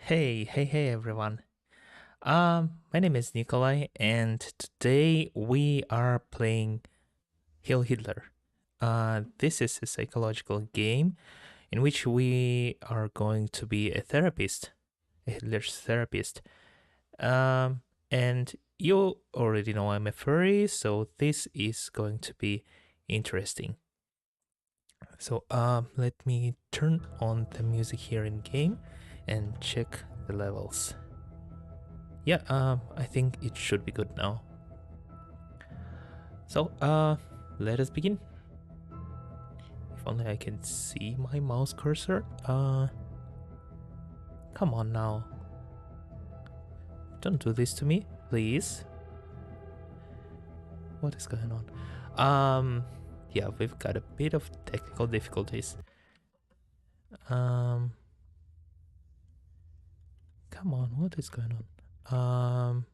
Hey everyone. My name is Nikolai, and today we are playing Hill Hitler. This is a psychological game in which we are going to be a therapist, a Hitler's therapist. And you already know I'm a furry, so this is going to be interesting. So, let me turn on the music here in game and check the levels. Yeah, I think it should be good now. So, let us begin. If only I can see my mouse cursor. Come on now. Don't do this to me, please. What is going on? Yeah, we've got a bit of technical difficulties. Come on, what is going on?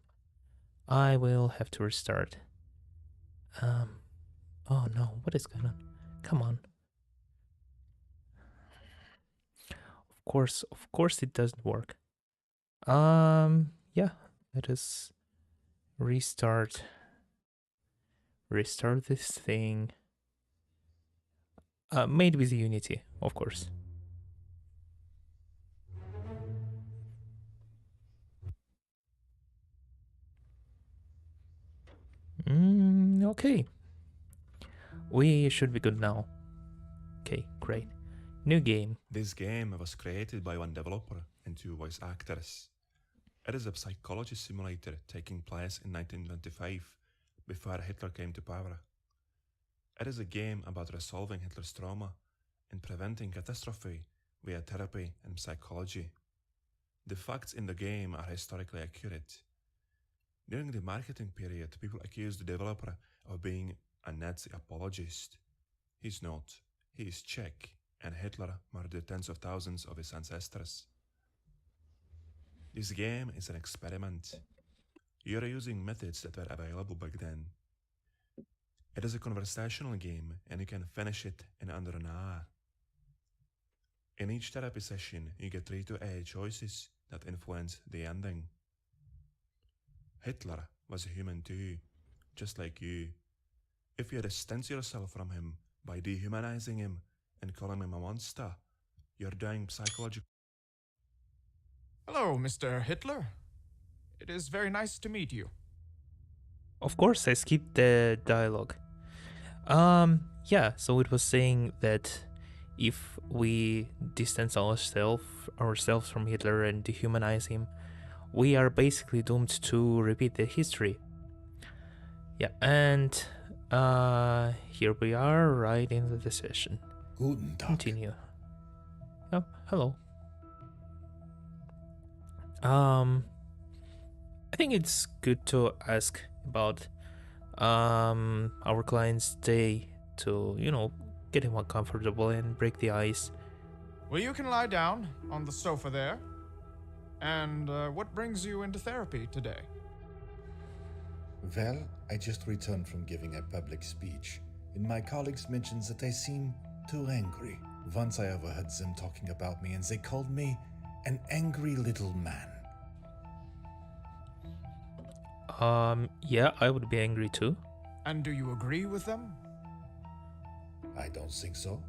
I will have to restart. Oh no, what is going on? Come on. Of course it doesn't work. Yeah, let us restart this thing. Made with Unity, of course. Okay. We should be good now. Okay, great. New game. This game was created by one developer and two voice actors. It is a psychology simulator taking place in 1925, before Hitler came to power. It is a game about resolving Hitler's trauma and preventing catastrophe via therapy and psychology. The facts in the game are historically accurate. During the marketing period, people accused the developer of being a Nazi apologist. He's not. He is Czech, and Hitler murdered tens of thousands of his ancestors. This game is an experiment. You're using methods that were available back then. It is a conversational game, and you can finish it in under an hour. In each therapy session, you get 3 to 8 choices that influence the ending. Hitler was a human too, just like you. If you distance yourself from him by dehumanizing him and calling him a monster, you're dying psychologically. Hello, Mr. Hitler. It is very nice to meet you. Of course, I skipped the dialogue. Yeah, so it was saying that if we distance ourselves from Hitler and dehumanize him, we are basically doomed to repeat the history. Yeah, and here we are right into the session. Guten Tag. Continue. Oh, hello. I think it's good to ask about our client's day to, get him more comfortable and break the ice. Well, you can lie down on the sofa there. And what brings you into therapy today? Well, I just returned from giving a public speech, and my colleagues mentioned that I seem too angry. Once I overheard them talking about me, and they called me an angry little man. Yeah, I would be angry too. And do you agree with them? I don't think so.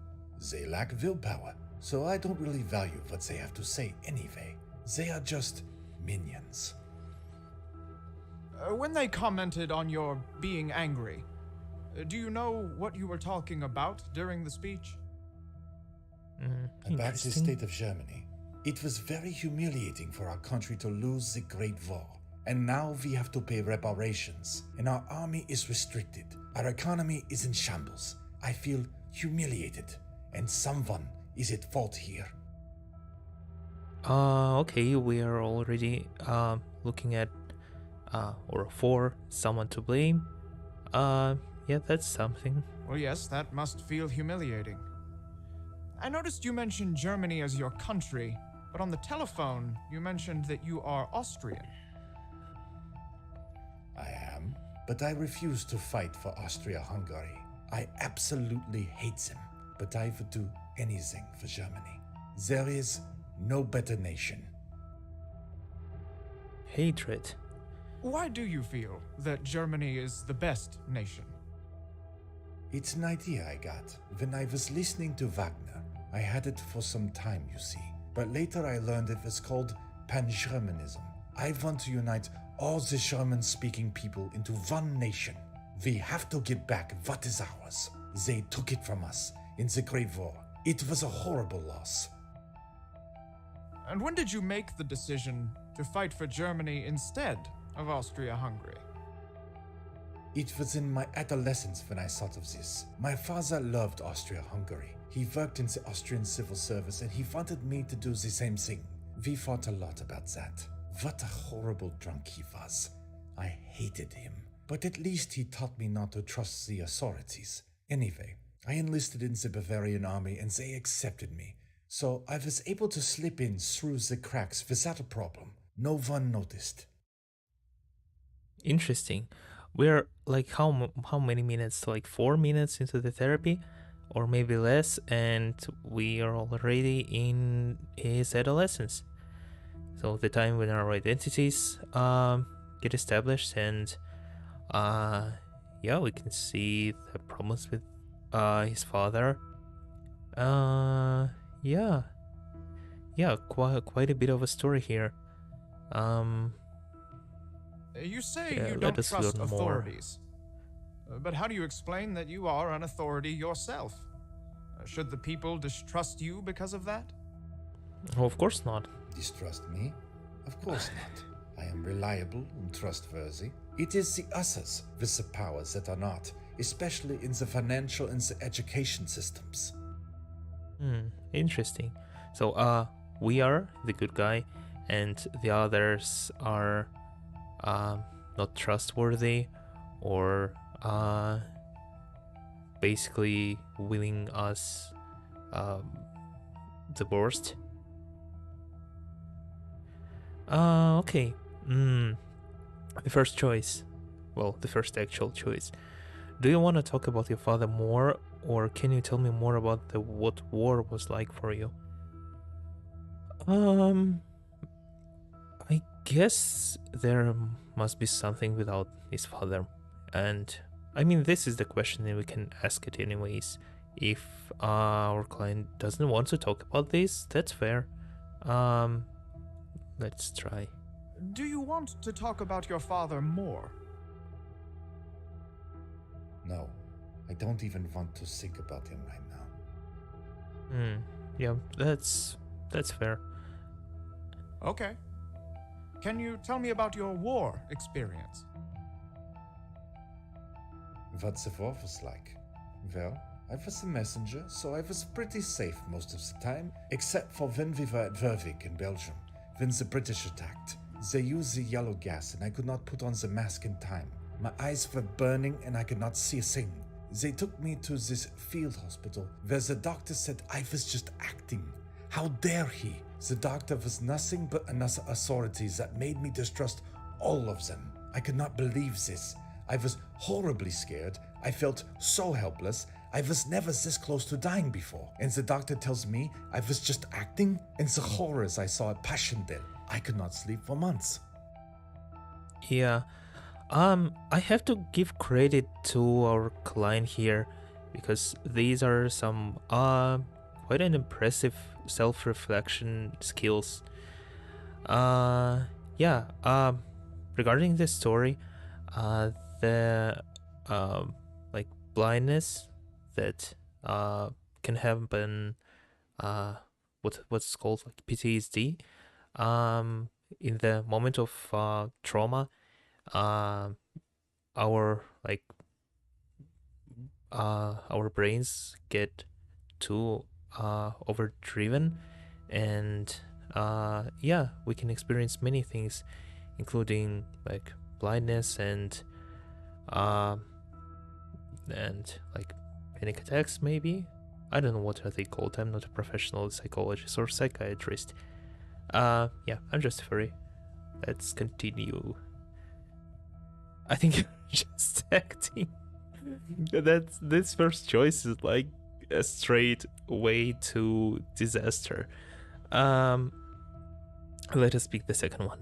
They lack willpower, so I don't really value what they have to say anyway. They are just minions. When they commented on your being angry, do you know what you were talking about during the speech? About the Interesting. state of Germany. It was very humiliating for our country to lose the Great War. And now we have to pay reparations, and our army is restricted. Our economy is in shambles. I feel humiliated, and someone is at fault here. Okay, we are already looking at or for someone to blame. Yeah, that's something. Well, yes, that must feel humiliating. I noticed you mentioned Germany as your country, but on the telephone, you mentioned that you are Austrian. I am, but I refuse to fight for Austria-Hungary. I absolutely hate them, but I would do anything for Germany. There is no better nation. Hatred. Why do you feel that Germany is the best nation? It's an idea I got when I was listening to Wagner. I had it for some time, you see, but later I learned it was called Pan-Germanism. I want to unite all the German-speaking people into one nation. We have to get back what is ours. They took it from us in the Great War. It was a horrible loss. And when did you make the decision to fight for Germany instead of Austria-Hungary? It was in my adolescence when I thought of this. My father loved Austria-Hungary. He worked in the Austrian civil service and he wanted me to do the same thing. We fought a lot about that. What a horrible drunk he was. I hated him. But at least he taught me not to trust the authorities. Anyway, I enlisted in the Bavarian army and they accepted me. So I was able to slip in through the cracks without a problem. No one noticed. Interesting. We're like how many minutes? Like 4 minutes into the therapy, or maybe less, and we are already in his adolescence. So the time when our identities get established, and yeah, we can see the problems with his father. Yeah, quite a bit of a story here. You say Yeah, you let don't us trust learn more. authorities. But how do you explain that you are an authority yourself? Should the people distrust you because of that? Oh, of course not. Distrust me? Of course not. I am reliable and trustworthy. It is the others with the powers that are not, especially in the financial and the education systems. Interesting. So, we are the good guy, and the others are, not trustworthy, or basically willing us the worst. Okay. The first choice. Well, the first actual choice. Do you want to talk about your father more, or can you tell me more about what war was like for you? I guess there must be something without his father, and I mean, this is the question, and we can ask it anyways. If our client doesn't want to talk about this, that's fair. Um, let's try. Do you want to talk about your father more? No, I don't even want to think about him right now. Yeah, that's fair. Okay. Can you tell me about your war experience? What the war was like? Well, I was a messenger, so I was pretty safe most of the time, except for when we were at Vervik in Belgium, when the British attacked. They used the yellow gas and I could not put on the mask in time. My eyes were burning and I could not see a thing. They took me to this field hospital where the doctor said I was just acting. How dare he? The doctor was nothing but another authority that made me distrust all of them. I could not believe this. I was horribly scared. I felt so helpless. I was never this close to dying before. And the doctor tells me I was just acting? And the horrors I saw at Passchendaele. I could not sleep for months. Yeah. I have to give credit to our client here, because these are some quite an impressive self-reflection skills. Yeah. Regarding this story, the like blindness that can happen, what's called like PTSD, in the moment of trauma, our like our brains get too overdriven, and yeah, we can experience many things, including like blindness and like panic attacks, maybe. I don't know what are they called. I'm not a professional psychologist or psychiatrist. Yeah, I'm just furry. Let's continue. I think you're just acting. This first choice is like a straight way to disaster. Let us pick the second one.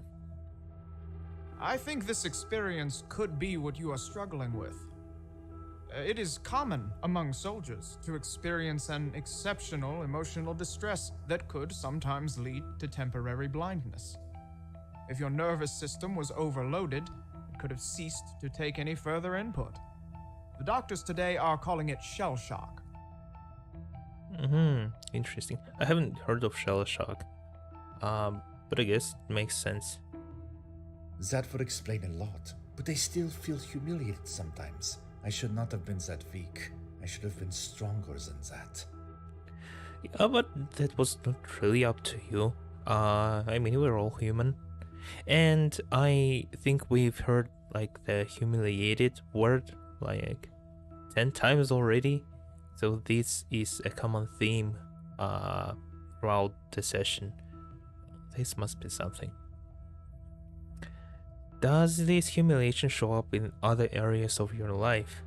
I think this experience could be what you are struggling with. It is common among soldiers to experience an exceptional emotional distress that could sometimes lead to temporary blindness. If your nervous system was overloaded, it could have ceased to take any further input. The doctors today are calling it shell shock. Interesting. I haven't heard of shell shock. But I guess it makes sense. That would explain a lot, but I still feel humiliated sometimes. I should not have been that weak. I should have been stronger than that. Yeah, but that was not really up to you. I mean, we're all human. And I think we've heard like the humiliated word like 10 times already. So this is a common theme throughout the session. This must be something. Does this humiliation show up in other areas of your life?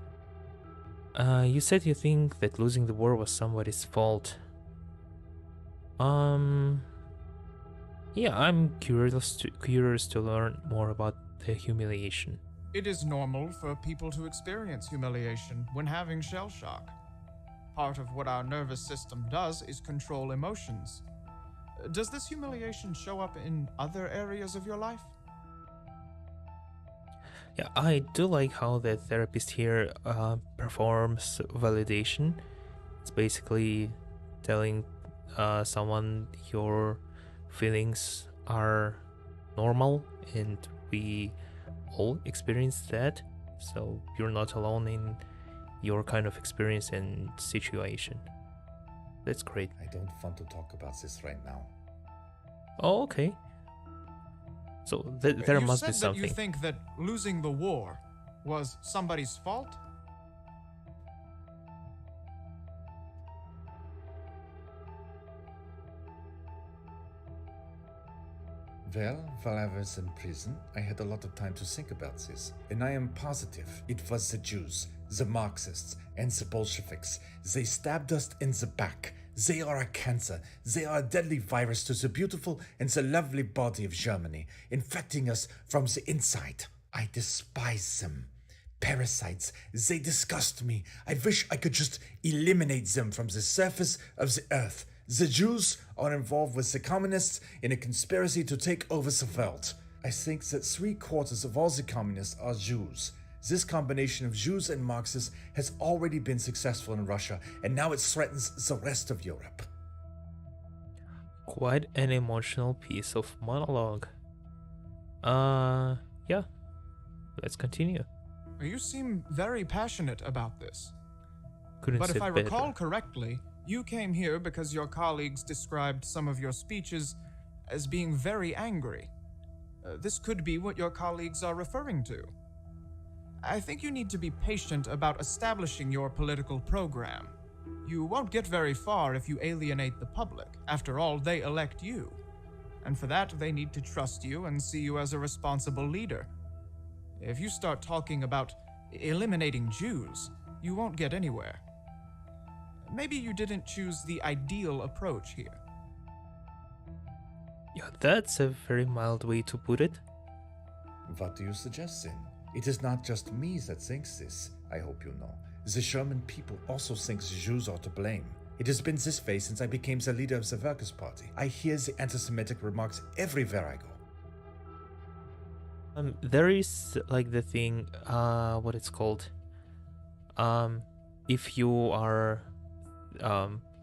You said you think that losing the war was somebody's fault. Yeah, I'm curious to learn more about the humiliation. It is normal for people to experience humiliation when having shell shock. Part of what our nervous system does is control emotions. Does this humiliation show up in other areas of your life? Yeah, I do like how the therapist here performs validation. It's basically telling someone your feelings are normal and we all experience that. So you're not alone in your kind of experience and situation. That's great. I don't want to talk about this right now. Oh, okay. So there You must be said that you something. think that losing the war was somebody's fault? Well, while I was in prison, I had a lot of time to think about this, and I am positive it was the Jews, the Marxists, and the Bolsheviks. They stabbed us in the back. They are a cancer. They are a deadly virus to the beautiful and the lovely body of Germany, infecting us from the inside. I despise them. Parasites, they disgust me. I wish I could just eliminate them from the surface of the earth. The Jews are involved with the communists in a conspiracy to take over the world. I think that 3/4 of all the communists are Jews. This combination of Jews and Marxists has already been successful in Russia, and now it threatens the rest of Europe. Quite an emotional piece of monologue. Yeah. Let's continue. You seem very passionate about this. Couldn't But say if I better. recall correctly, you came here because your colleagues described some of your speeches as being very angry. This could be what your colleagues are referring to. I think you need to be patient about establishing your political program. You won't get very far if you alienate the public. After all, they elect you. And for that, they need to trust you and see you as a responsible leader. If you start talking about eliminating Jews, you won't get anywhere. Maybe you didn't choose the ideal approach here. Yeah, that's a very mild way to put it. What do you suggest then? It is not just me that thinks this, I hope you know. The German people also think the Jews are to blame. It has been this way since I became the leader of the Workers' Party. I hear the anti-Semitic remarks everywhere I go. There is like the thing, what it's called. If you are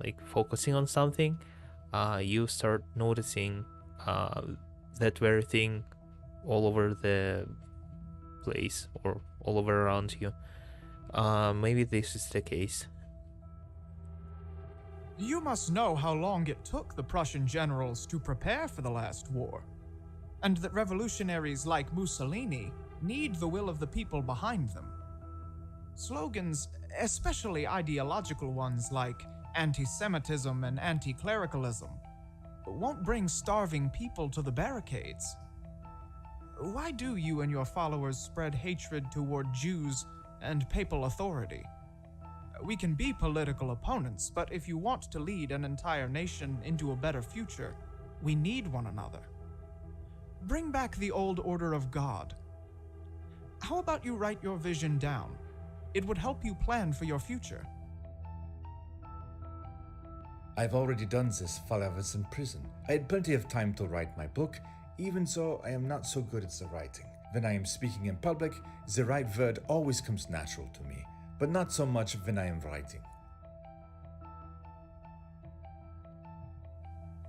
like focusing on something, you start noticing that very thing all over the place or all over around you. Maybe this is the case. You must know how long it took the Prussian generals to prepare for the last war, and that revolutionaries like Mussolini need the will of the people behind them. Slogans, especially ideological ones like anti-Semitism and anti-clericalism, won't bring starving people to the barricades. Why do you and your followers spread hatred toward Jews and papal authority? We can be political opponents, but if you want to lead an entire nation into a better future, we need one another. Bring back the old order of God. How about you write your vision down? It would help you plan for your future. I've already done this while I was in prison. I had plenty of time to write my book, even though I am not so good at the writing. When I am speaking in public, the right word always comes natural to me, but not so much when I am writing.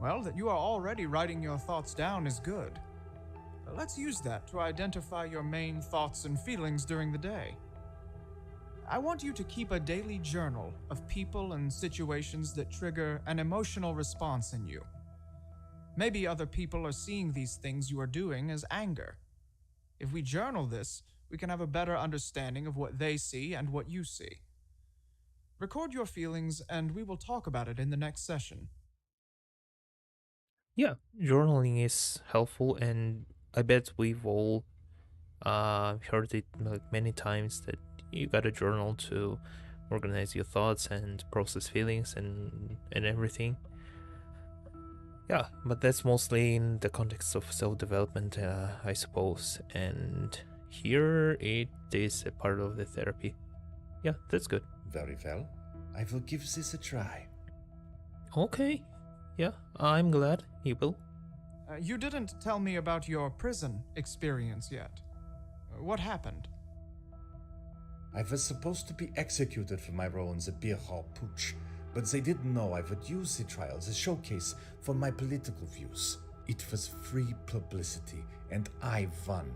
Well, that you are already writing your thoughts down is good. Let's use that to identify your main thoughts and feelings during the day. I want you to keep a daily journal of people and situations that trigger an emotional response in you. Maybe other people are seeing these things you are doing as anger. If we journal this, we can have a better understanding of what they see and what you see. Record your feelings and we will talk about it in the next session. Yeah, journaling is helpful, and I bet we've all heard it like many times that you got a journal to organize your thoughts and process feelings and everything. Yeah, but that's mostly in the context of self-development, I suppose. And here it is a part of the therapy. Yeah, that's good. Very well. I will give this a try. Okay. Yeah, I'm glad you will. You didn't tell me about your prison experience yet. What happened? I was supposed to be executed for my role in the beer hall putsch, but they didn't know I would use the trial as a showcase for my political views. It was free publicity, and I won.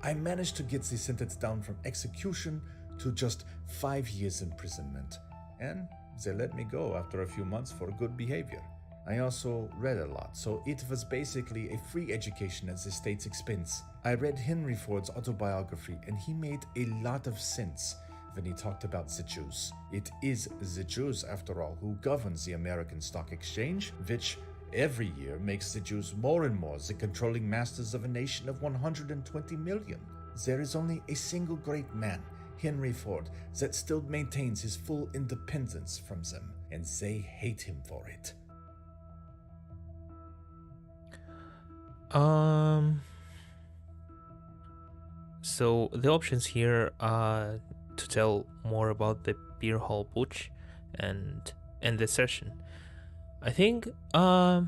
I managed to get the sentence down from execution to just 5 years imprisonment, and they let me go after a few months for good behavior. I also read a lot, so it was basically a free education at the state's expense. I read Henry Ford's autobiography, and he made a lot of sense when he talked about the Jews. It is the Jews, after all, who govern the American Stock Exchange, which every year makes the Jews more and more the controlling masters of a nation of 120 million. There is only a single great man, Henry Ford, that still maintains his full independence from them, and they hate him for it. So the options here are to tell more about the beer hall butch and end the session. I think the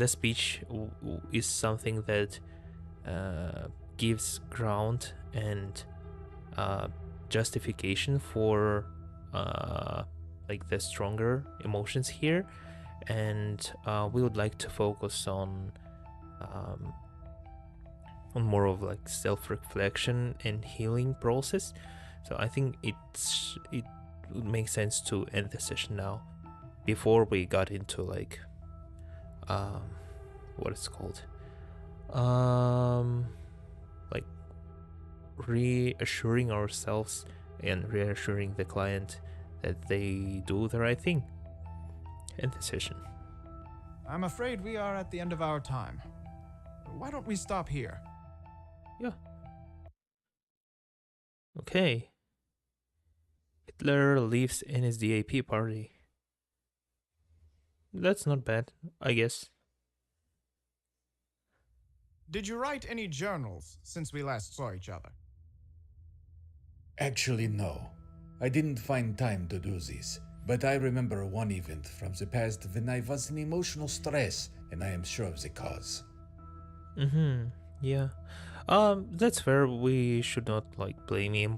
speech is something that gives ground and justification for like the stronger emotions here, and we would like to focus on more of like self-reflection and healing process. So I think it would make sense to end the session now before we got into like what it's called, like reassuring ourselves and reassuring the client that they do the right thing. End the session. I'm afraid we are at the end of our time. Why don't we stop here? Yeah. Okay. Hitler leaves NSDAP party. That's not bad, I guess. Did you write any journals since we last saw each other? Actually, no. I didn't find time to do this, but I remember one event from the past when I was in emotional stress, and I am sure of the cause. Yeah. That's fair. We should not like blame him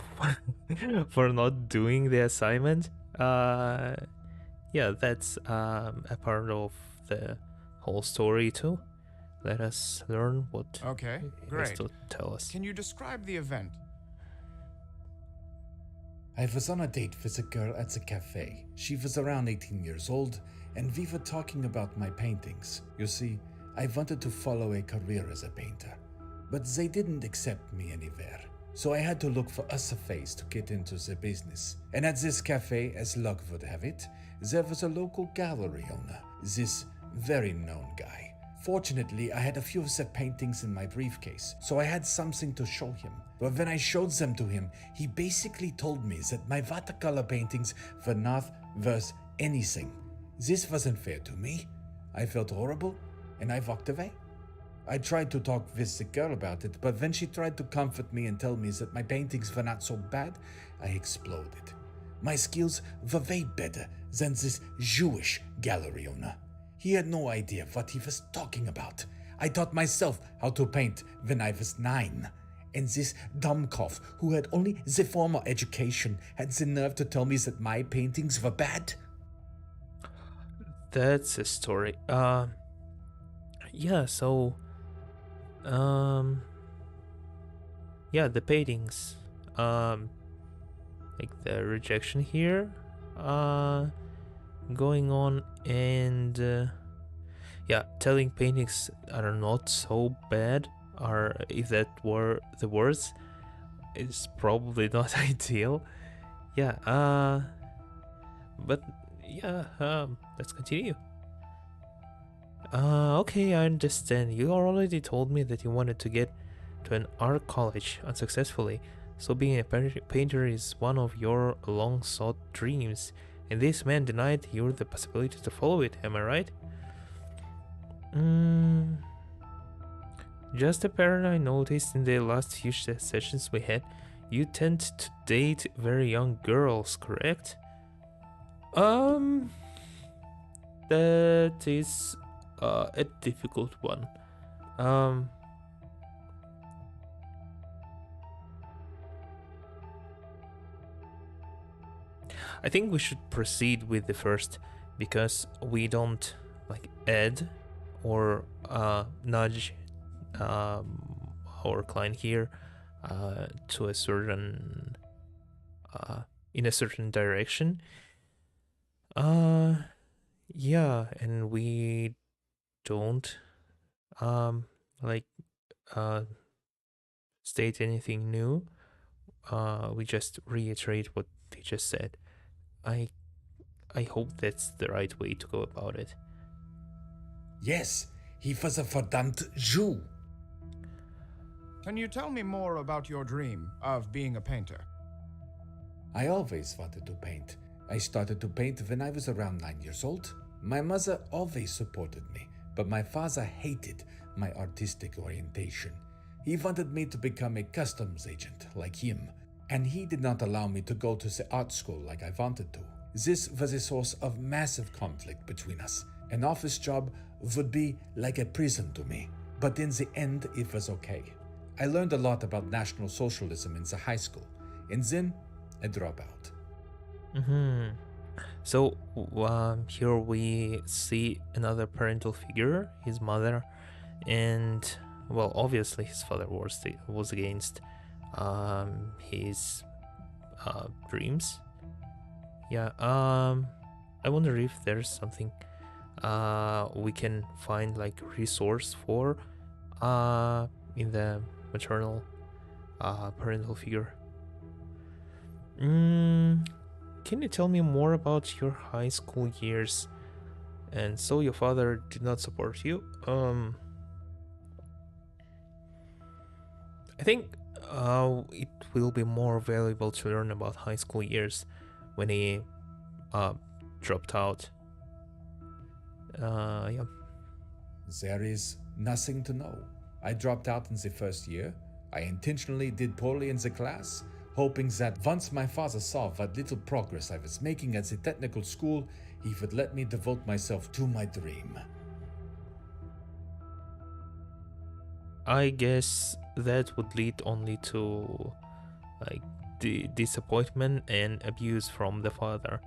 for not doing the assignment. Yeah, that's a part of the whole story too. Let us learn what Okay, he has great. to tell us. Can you describe the event? I was on a date with a girl at the cafe. She was around 18 years old, and we were talking about my paintings. You see, I wanted to follow a career as a painter, but they didn't accept me anywhere. So I had to look for other ways to get into the business. And at this cafe, as luck would have it, there was a local gallery owner, this very known guy. Fortunately, I had a few of the paintings in my briefcase, so I had something to show him. But when I showed them to him, he basically told me that my watercolor paintings were not worth anything. This wasn't fair to me. I felt horrible, and I walked away. I tried to talk with the girl about it, but when she tried to comfort me and tell me that my paintings were not so bad, I exploded. My skills were way better than this Jewish gallery owner. He had no idea what he was talking about. I taught myself how to paint when I was 9. And this dumbcoff, who had only the formal education, had the nerve to tell me that my paintings were bad? That's a story. Yeah, so yeah, the paintings. Like the rejection here going on, and yeah, telling paintings are not so bad, or if that were the words, is probably not ideal. Yeah, but yeah, let's continue. Okay, I understand. You already told me that you wanted to get to an art college unsuccessfully, so being a painter is one of your long-sought dreams, and this man denied you the possibility to follow it, am I right? Just a pattern I noticed in the last few sessions we had. You tend to date very young girls, correct? That is a difficult one. I think we should proceed with the first, because we don't like add or nudge our client here to a certain in a certain direction. Uh, yeah, and we don't um like uh state anything new. We just reiterate what they just said. I I hope that's the right way to go about it. Yes, he was a verdammt Jew. Can you tell me more about your dream of being a painter? I always wanted to paint. I started to paint when I was around 9 years old. My mother always supported me, but my father hated my artistic orientation. He wanted me to become a customs agent like him, and he did not allow me to go to the art school like I wanted to. This was a source of massive conflict between us. An office job would be like a prison to me, but in the end, it was okay. I learned a lot about National Socialism in the high school, and then a dropout. Mm-hmm. So here we see another parental figure, his mother, and well, obviously his father was against his dreams. Yeah. I wonder if there's something we can find like resource for in the maternal parental figure. Can you tell me more about your high school years? And so your father did not support you? I think it will be more valuable to learn about high school years when he uh, dropped out. Yeah. There is nothing to know. I dropped out in the first year. I intentionally did poorly in the class, hoping that once my father saw what little progress I was making at the technical school, he would let me devote myself to my dream. I guess that would lead only to like the disappointment and abuse from the father.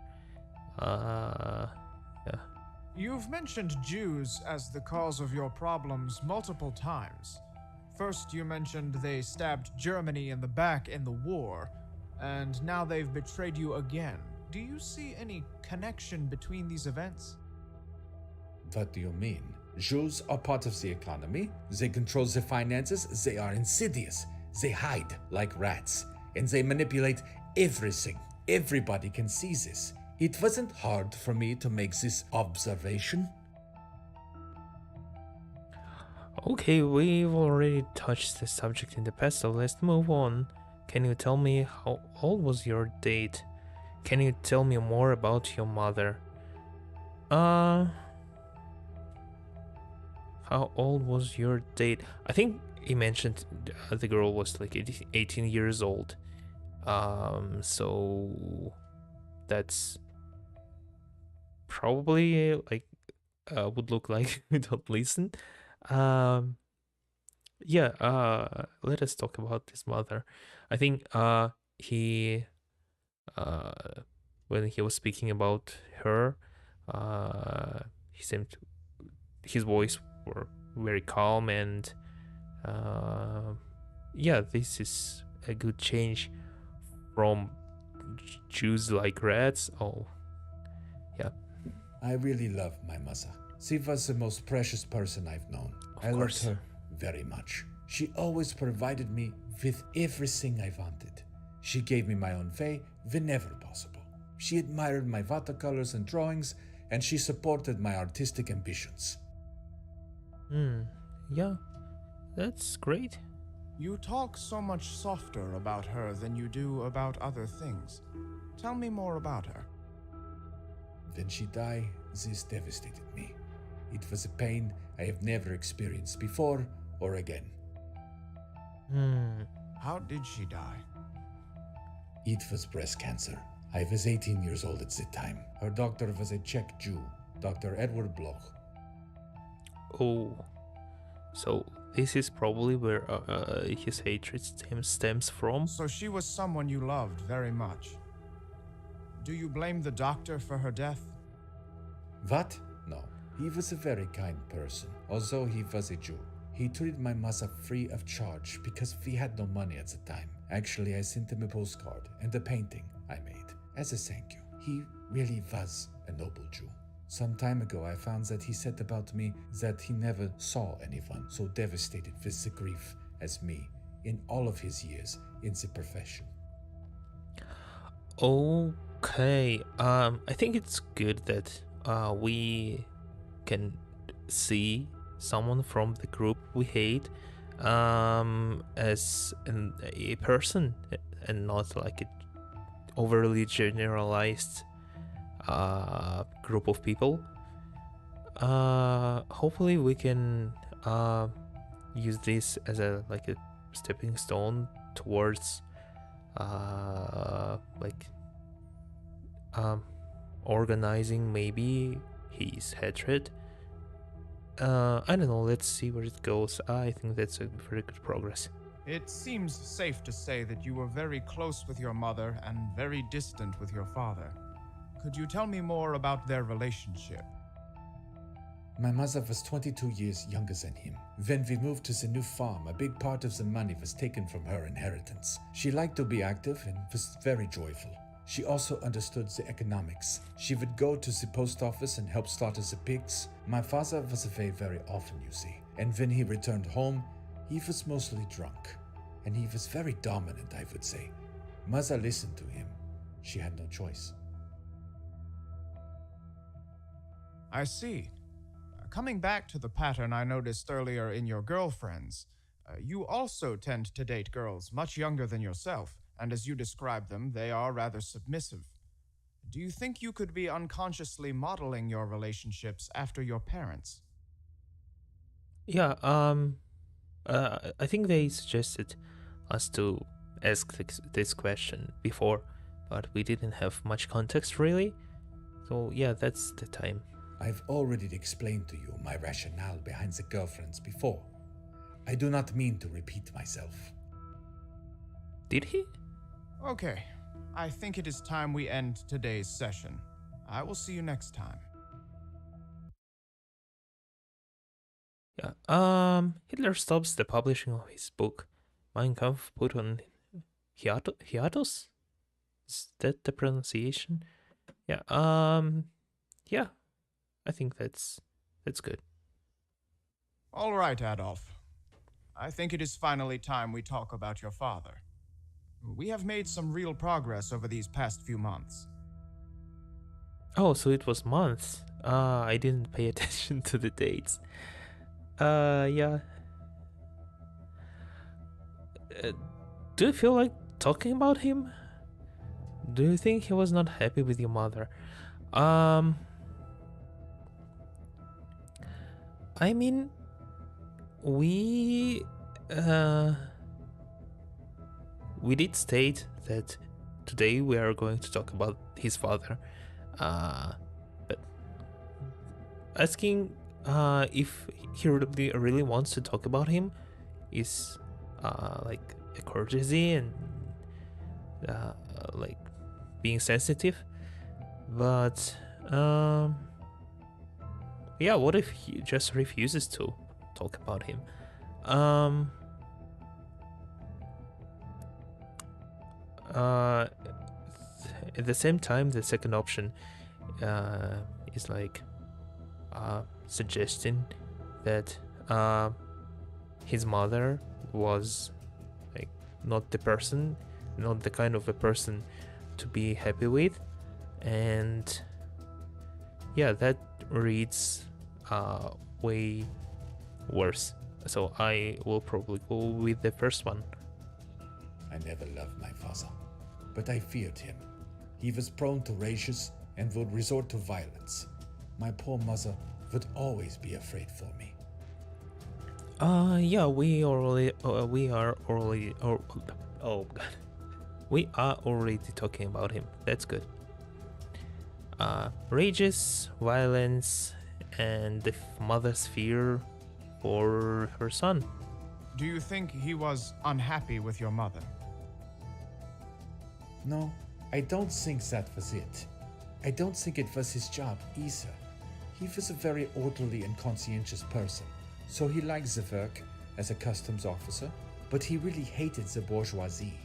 Yeah. You've mentioned Jews as the cause of your problems multiple times. First, you mentioned they stabbed Germany in the back in the war, and now they've betrayed you again. Do you see any connection between these events? What do you mean? Jews are part of the economy. They control the finances. They are insidious. They hide like rats. And they manipulate everything. Everybody can see this. It wasn't hard for me to make this observation. Okay, we've already touched the subject in the past, so let's move on. Can you tell me how old was your date? Can you tell me more about your mother? How old was your date? I think he mentioned the girl was like 18 years old. So that's probably like would look like we don't listen. Um, yeah. Let us talk about his mother. I think he uh when he was speaking about her, he seemed his voice were very calm and yeah, this is a good change from Jews like rats. Oh, yeah, I really loved my mother. She was the most precious person I've known. I course. loved her very much. She always provided me with everything I wanted. She gave me my own way whenever possible. She admired my watercolors and drawings, and she supported my artistic ambitions. Yeah, that's great. You talk so much softer about her than you do about other things. Tell me more about her. When she died, this devastated me. It was a pain I have never experienced before or again. How did she die? It was breast cancer. I was 18 years old at the time. Her doctor was a Czech Jew, Dr. Edward Bloch. Oh, so this is probably where his hatred stems from. So she was someone you loved very much. Do you blame the doctor for her death? What? No. He was a very kind person, although he was a Jew. He treated my mother free of charge because we had no money at the time. Actually, I sent him a postcard and a painting I made as a thank you. He really was a noble Jew. Some time ago, I found that he said about me that he never saw anyone so devastated with the grief as me in all of his years in the profession. Okay. I think it's good that we can see someone from the group we hate as a person and not like a overly generalized group of people. Hopefully we can use this as a stepping stone towards like organizing maybe his hatred. I don't know, let's see where it goes. I think that's a very good progress. It seems safe to say that you were very close with your mother and very distant with your father. Could you tell me more about their relationship? My mother was 22 years younger than him. When we moved to the new farm, a big part of the money was taken from her inheritance. She liked to be active and was very joyful. She also understood the economics. She would go to the post office and help slaughter the pigs. My father was away very often, you see. And when he returned home, he was mostly drunk. And he was very dominant, I would say. Mother listened to him. She had no choice. I see. Coming back to the pattern I noticed earlier in your girlfriends, you also tend to date girls much younger than yourself, and as you describe them, they are rather submissive. Do you think you could be unconsciously modeling your relationships after your parents? Yeah, I think they suggested us to ask this question before, but we didn't have much context really. So yeah, that's the time. I've already explained to you my rationale behind the girlfriends before. I do not mean to repeat myself. Did he? Okay, I think it is time we end today's session. I will see you next time. Yeah. Hitler stops the publishing of his book Mein Kampf put on hiatus? Is that the pronunciation? Yeah. Yeah. I think that's good. All right, Adolf. I think it is finally time we talk about your father. We have made some real progress over these past few months. Oh, so it was months. I didn't pay attention to the dates. Yeah. Do you feel like talking about him? Do you think he was not happy with your mother? I mean, we did state that today we are going to talk about his father, but asking if he really wants to talk about him is like a courtesy and like being sensitive, but yeah, what if he just refuses to talk about him? At the same time, the second option is like suggesting that his mother was like not the kind of a person to be happy with, and yeah, that reads way worse. So I will probably go with the first one. I never loved my father, but I feared him. He was prone to rages and would resort to violence. My poor mother would always be afraid for me. Yeah, we are already talking about him. That's good. Rages, violence, and the mother's fear for her son. Do you think he was unhappy with your mother? No, I don't think that was it. I don't think it was his job either. He was a very orderly and conscientious person, so he liked the work as a customs officer, but he really hated the bourgeoisie.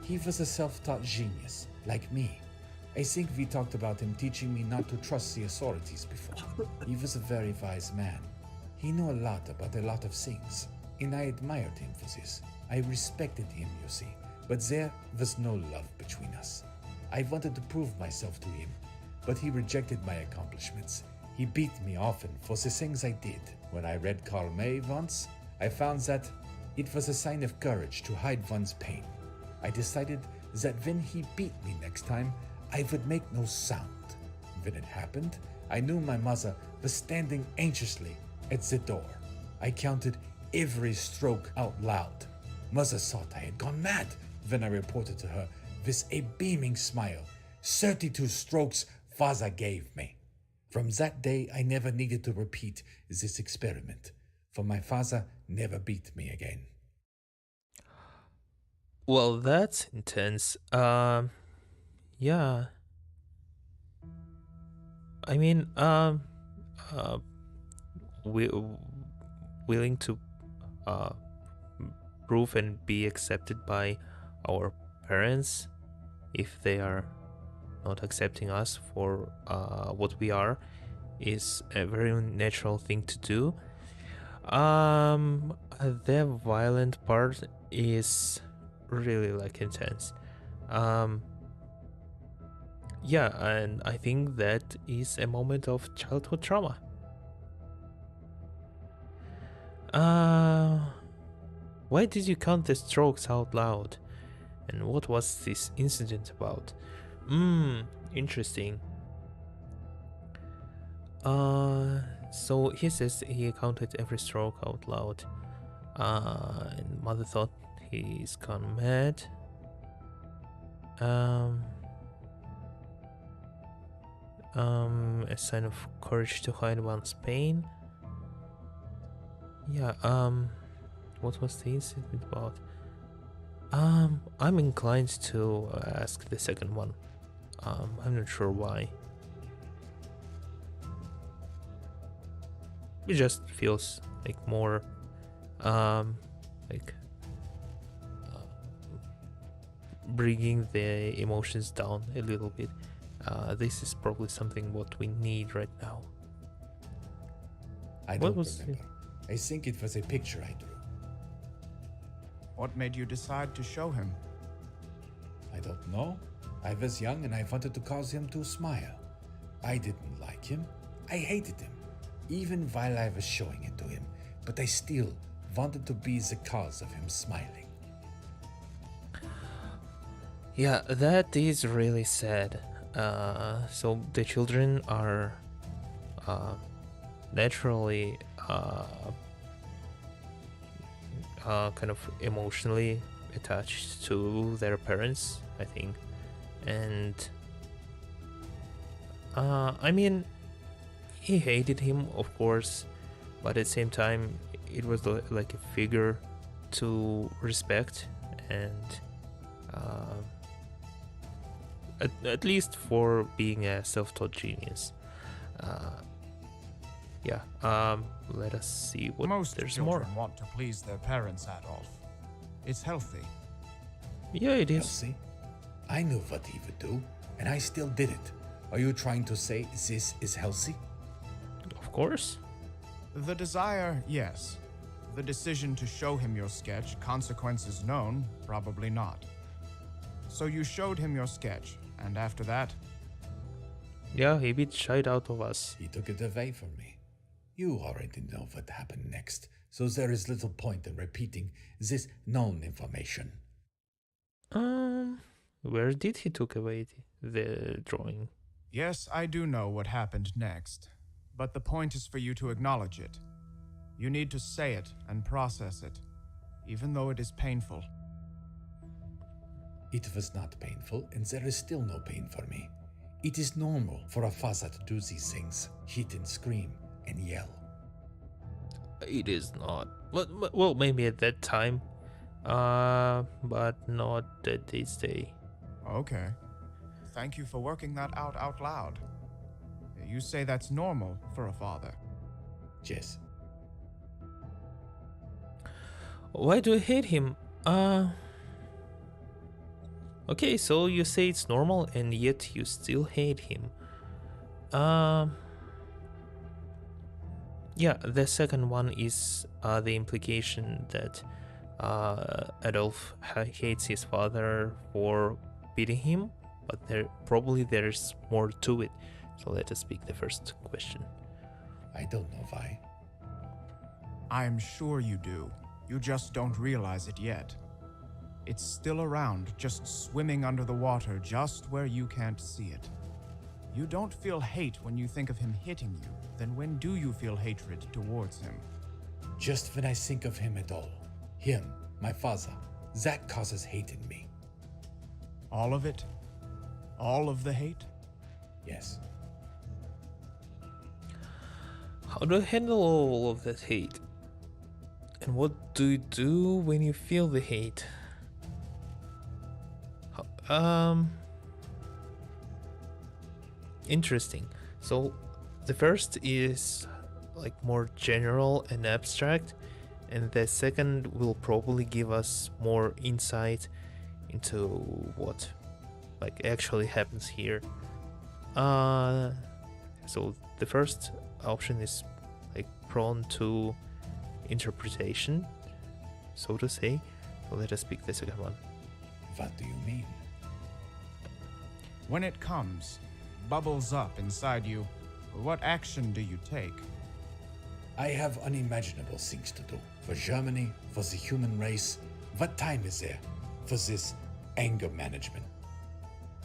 He was a self-taught genius, like me. I think we talked about him teaching me not to trust the authorities before. He was a very wise man. He knew a lot about a lot of things, and I admired him for this. I respected him, you see, but there was no love between us. I wanted to prove myself to him, but he rejected my accomplishments. He beat me often for the things I did. When I read Karl May once, I found that it was a sign of courage to hide one's pain. I decided that when he beat me next time, I would make no sound. When it happened, I knew my mother was standing anxiously at the door. I counted every stroke out loud. Mother thought I had gone mad when I reported to her with a beaming smile 32 strokes father gave me. From that day, I never needed to repeat this experiment, for my father never beat me again. Well, that's intense. Yeah. I mean, uh, we willing to uh prove and be accepted by our parents if they are not accepting us for what we are is a very natural thing to do. The violent part is really like intense. Um, yeah, and I think that is a moment of childhood trauma. Uh, why did you count the strokes out loud? And what was this incident about? Interesting. So he says he counted every stroke out loud. And mother thought he's gone mad. A sign of courage to hide one's pain. Yeah, what was the incident about? I'm inclined to ask the second one. I'm not sure why. It just feels like more, like bringing the emotions down a little bit. This is probably something what we need right now. I don't remember. I think it was a picture I drew. What made you decide to show him? I don't know. I was young and I wanted to cause him to smile. I didn't like him. I hated him, even while I was showing it to him. But I still wanted to be the cause of him smiling. Yeah, that is really sad. So the children are naturally kind of emotionally attached to their parents, I think. And I mean, he hated him, of course, but at the same time, it was like a figure to respect, and at least for being a self-taught genius. Yeah. Let us see what Most there's children more. want to please their parents, Adolf. It's healthy. Yeah, it is. Elsie, I knew what he would do, and I still did it. Are you trying to say this is healthy? Of course. The desire, yes. The decision to show him your sketch, consequences known, probably not. So you showed him your sketch, and after that, Yeah, he beat shit out of us. He took it away from me. You already know what happened next, so there is little point in repeating this known information. Where did he took away the drawing? yes, I do know what happened next. But the point is for you to acknowledge it. You need to say it and process it, even though it is painful. It was not painful, and there is still no pain for me. It is normal for a father to do these things, hit and scream and yell. It is not. Well, maybe at that time, but not at this day. Okay. Thank you for working that out loud. You say that's normal for a father. Yes, Why do I hate him? Okay, so you say it's normal and yet you still hate him. Um, yeah, the second one is the implication that Adolf hates his father for beating him, but there's more to it. So let us pick the first question. I don't know why. I'm sure you do. You just don't realize it yet. It's still around, just swimming under the water, just where you can't see it. You don't feel hate when you think of him hitting you. Then when do you feel hatred towards him? Just when I think of him at all. Him, my father, that causes hate in me. All of it? All of the hate? Yes. How do you handle all of that hate? And what do you do when you feel the hate? Interesting. So the first is like more general and abstract, and the second will probably give us more insight into what like actually happens here. So the first option is like prone to interpretation, so to say. So let us pick the second one. What do you mean? When it comes, bubbles up inside you, what action do you take? I have unimaginable things to do. For Germany, for the human race. What time is there for this anger management?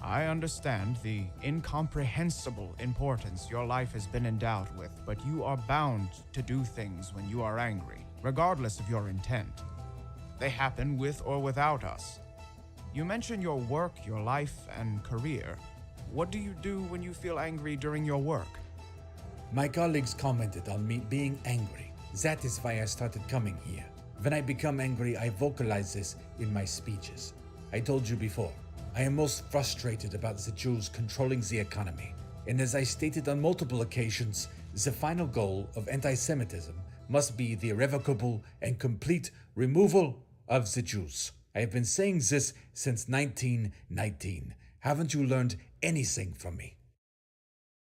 I understand the incomprehensible importance your life has been endowed with, but you are bound to do things when you are angry, regardless of your intent. They happen with or without us. You mention your work, your life, and career. What do you do when you feel angry during your work? My colleagues commented on me being angry. That is why I started coming here. When I become angry, I vocalize this in my speeches. I told you before, I am most frustrated about the Jews controlling the economy. And as I stated on multiple occasions, the final goal of anti-Semitism must be the irrevocable and complete removal of the Jews. I have been saying this since 1919. Haven't you learned anything from me?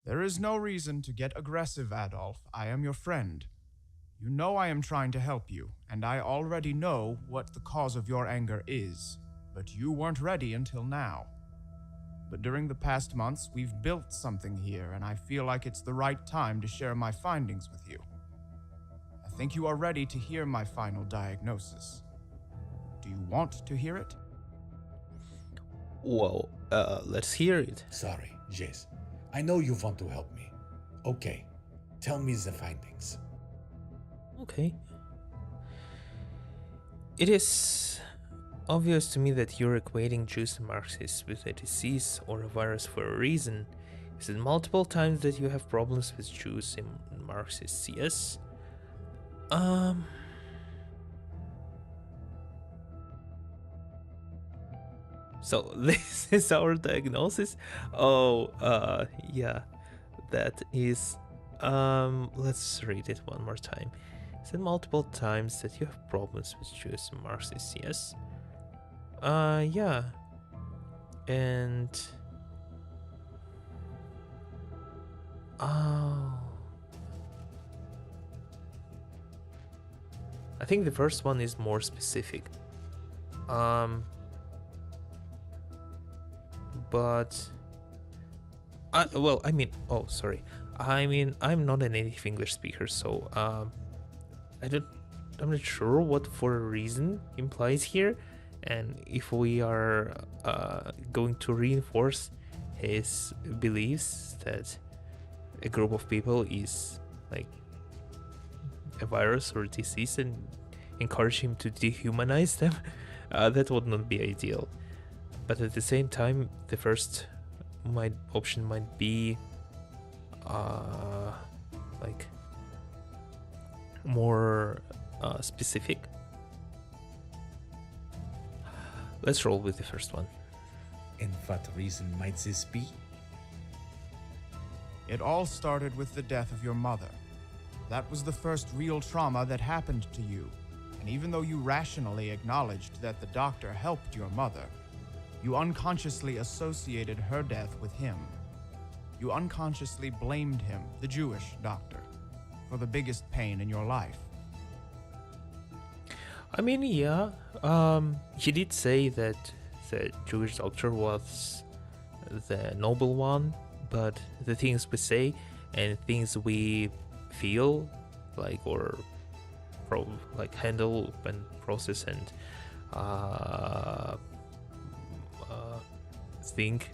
There is no reason to get aggressive, Adolf. I am your friend. You know I am trying to help you, and I already know what the cause of your anger is. But you weren't ready until now. But during the past months, we've built something here, and I feel like it's the right time to share my findings with you. I think you are ready to hear my final diagnosis. Do you want to hear it? Well, let's hear it. Sorry, Jace. I know you want to help me. Okay, tell me the findings. Okay. It is obvious to me that you're equating Jews and Marxists with a disease or a virus for a reason. You said multiple times that you have problems with Jews and Marxists, yes? So this is our diagnosis? Oh, yeah. That is let's read it one more time. You said multiple times that you have problems with Jews and Marxists, yes? Yeah. And oh, I think the first one is more specific. But I'm not a native English speaker, so I'm not sure what for a reason implies here, and if we are going to reinforce his beliefs that a group of people is like a virus or a disease and encourage him to dehumanize them, that would not be ideal. But at the same time, the first option might be like more specific. Let's roll with the first one. And what reason might this be? It all started with the death of your mother. That was the first real trauma that happened to you. And even though you rationally acknowledged that the doctor helped your mother, You unconsciously associated her death with him. You unconsciously blamed him, the Jewish doctor, for the biggest pain in your life. I mean, yeah, he did say that the Jewish doctor was the noble one, but the things we say and things we feel, like, or handle and process and uh, think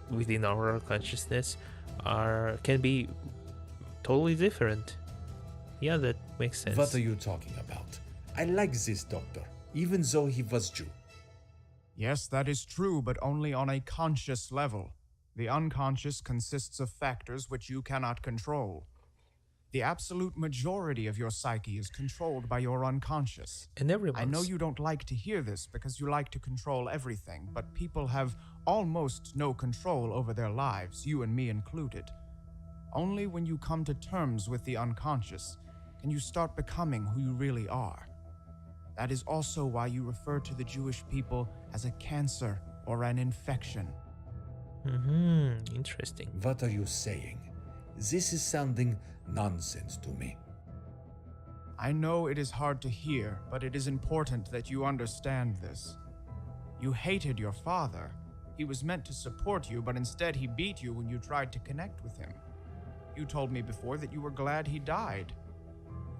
within our consciousness can be totally different. Yeah, that makes sense. What are you talking about? I like this doctor, even though he was Jew. Yes, that is true, but only on a conscious level. The unconscious consists of factors which you cannot control. The absolute majority of your psyche is controlled by your unconscious. And everyone's. I know you don't like to hear this because you like to control everything, but people have almost no control over their lives, you and me included. Only when you come to terms with the unconscious can you start becoming who you really are. That is also why you refer to the Jewish people as a cancer or an infection. Interesting. What are you saying? This is sounding nonsense to me. I know it is hard to hear, but it is important that you understand this. You hated your father. He was meant to support you, but instead he beat you when you tried to connect with him. You told me before that you were glad he died.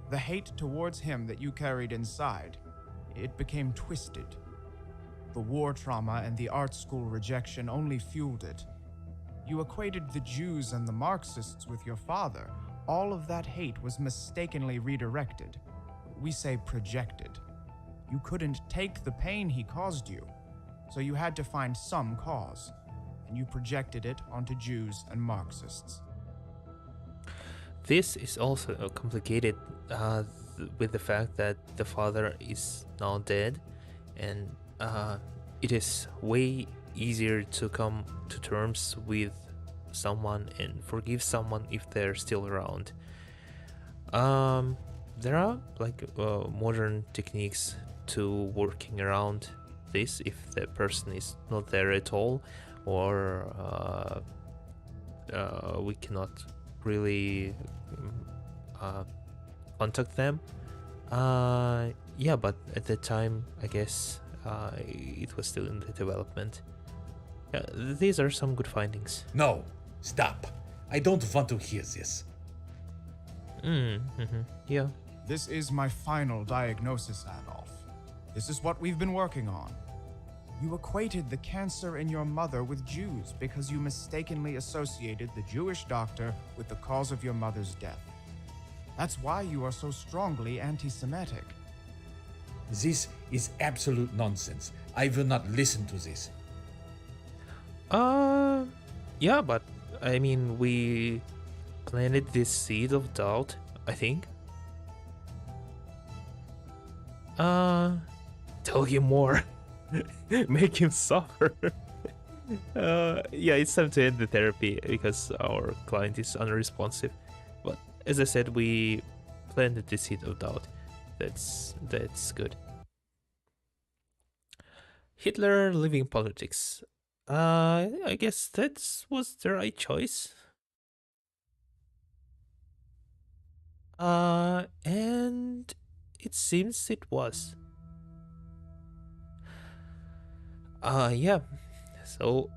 The hate towards him that you carried inside, it became twisted. The war trauma and the art school rejection only fueled it. You equated the Jews and the Marxists with your father. All of that hate was mistakenly redirected. We say projected. You couldn't take the pain he caused you, so you had to find some cause, and you projected it onto Jews and Marxists. This is also complicated with the fact that the father is now dead, and it is way easier to come to terms with someone and forgive someone if they're still around. There are modern techniques to working around this if the person is not there at all, or we cannot really contact them. But at that time, I guess it was still in the development. These are some good findings. No, stop. I don't want to hear this. Yeah. This is my final diagnosis, Adolf. This is what we've been working on. You equated the cancer in your mother with Jews because you mistakenly associated the Jewish doctor with the cause of your mother's death. That's why you are so strongly anti-Semitic. This is absolute nonsense. I will not listen to this. Yeah, but I mean, we planted this seed of doubt, I think. Tell him more. Make him suffer. It's time to end the therapy because our client is unresponsive. But as I said, we planted the seed of doubt. That's good. Hitler leaving politics. I guess that was the right choice. And it seems it was. So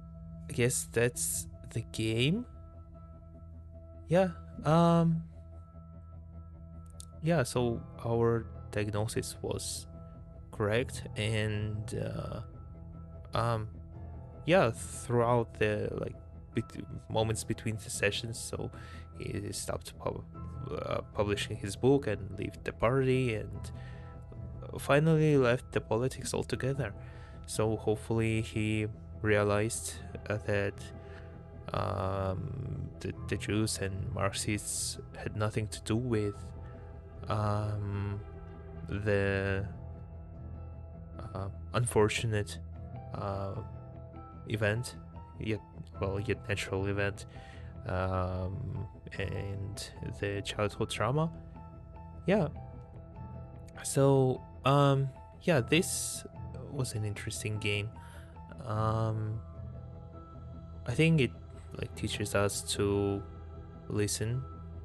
I guess that's the game. So our diagnosis was correct, and throughout the moments between the sessions, so he stopped publishing his book and left the party, and finally left the politics altogether. So hopefully he realized that the Jews and Marxists had nothing to do with the unfortunate event, yet natural event, and the childhood trauma. So this was an interesting game. um, I think it like teaches us to listen,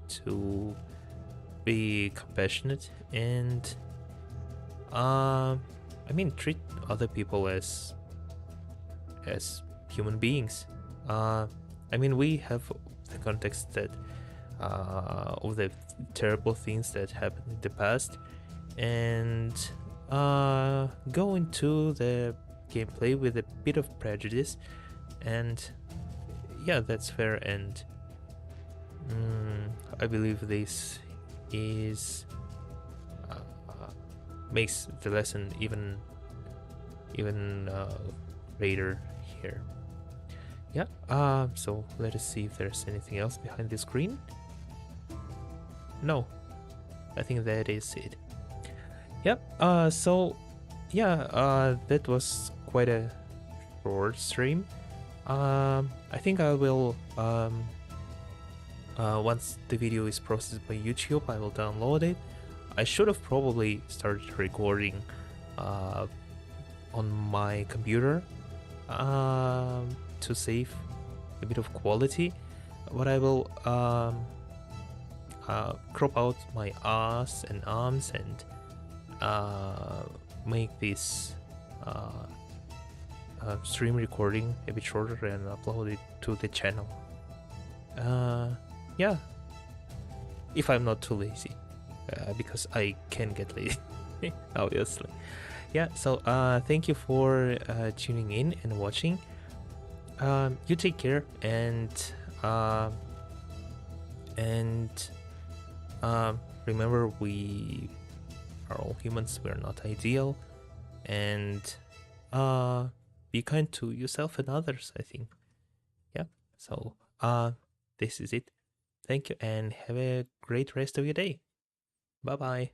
to be compassionate, and I mean treat other people as human beings. I mean, we have the context that of the terrible things that happened in the past, and go into the gameplay with a bit of prejudice, and yeah, that's fair. And I believe this is makes the lesson even greater here. Yeah. So let us see if there's anything else behind the screen. No, I think that is it. Yep. So yeah. That was quite a short stream. I think I will once the video is processed by YouTube, I will download it. I should have probably started recording on my computer to save a bit of quality, but I will crop out my ass and arms and make this stream recording a bit shorter and upload it to the channel. Yeah, if I'm not too lazy, because I can get lazy, obviously. Yeah, so thank you for tuning in and watching. You take care, and remember, we are all humans. We're not ideal, and be kind to yourself and others, I think. Yeah, so this is it. Thank you, and have a great rest of your day. Bye bye.